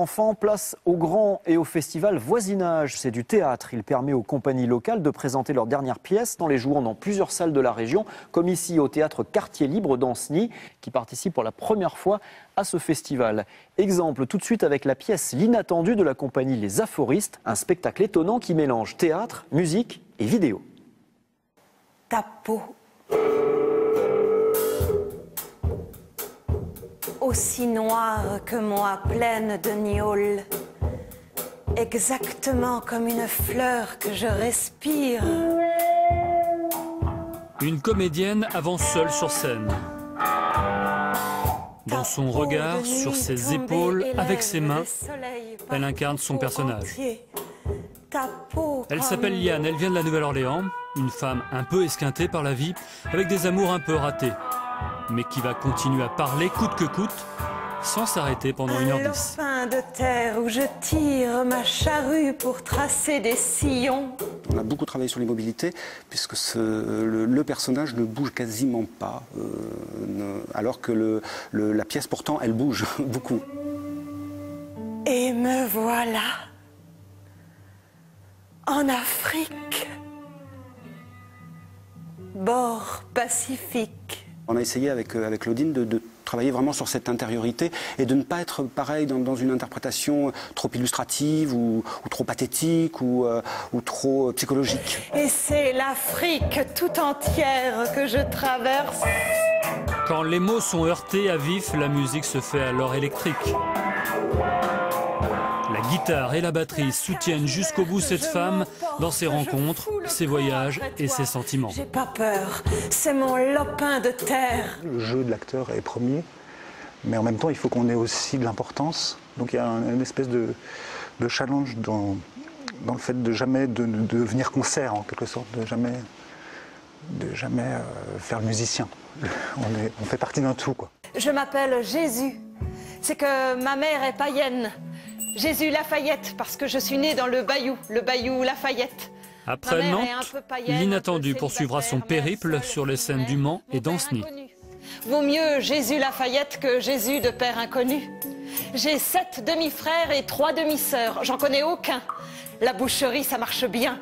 Enfants, place au grand et au festival Voisinage. C'est du théâtre. Il permet aux compagnies locales de présenter leurs dernières pièces en les jouant dans plusieurs salles de la région, comme ici au théâtre Quartier Libre d'Ancenis, qui participe pour la première fois à ce festival. Exemple tout de suite avec la pièce L'Inattendu de la compagnie Les Aphoristes, un spectacle étonnant qui mélange théâtre, musique et vidéo. Ta peau, aussi noire que moi, pleine de niol, exactement comme une fleur que je respire. Une comédienne avance seule sur scène. Dans son regard, sur ses épaules, avec ses mains, elle incarne son personnage. Elle s'appelle Liane, elle vient de la Nouvelle-Orléans, une femme un peu esquintée par la vie, avec des amours un peu ratés, mais qui va continuer à parler coûte que coûte, sans s'arrêter pendant 1h10. Un lopin de terre où je tire ma charrue pour tracer des sillons. On a beaucoup travaillé sur les mobilités, puisque le personnage ne bouge quasiment pas, alors que la pièce, pourtant, elle bouge beaucoup. Et me voilà en Afrique, bord Pacifique. On a essayé avec Claudine de travailler vraiment sur cette intériorité et de ne pas être pareil dans une interprétation trop illustrative ou trop pathétique ou trop psychologique. Et c'est l'Afrique tout entière que je traverse. Quand les mots sont heurtés à vif, la musique se fait alors électrique. La guitare et la batterie soutiennent jusqu'au bout cette femme dans ses rencontres, ses voyages et ses sentiments. J'ai pas peur, c'est mon lopin de terre. Le jeu de l'acteur est premier, mais en même temps, il faut qu'on ait aussi de l'importance. Donc il y a une espèce de challenge dans le fait de jamais devenir concert, en quelque sorte, de jamais faire le musicien. On fait partie d'un tout, quoi. Je m'appelle Jésus. C'est que ma mère est païenne. Jésus Lafayette, parce que je suis née dans le bayou Lafayette. Après Nantes, l'Inattendu poursuivra son périple sur les scènes du Mans et d'Ancenis. Vaut mieux Jésus Lafayette que Jésus de père inconnu. J'ai 7 demi-frères et 3 demi-sœurs, j'en connais aucun. La boucherie, ça marche bien.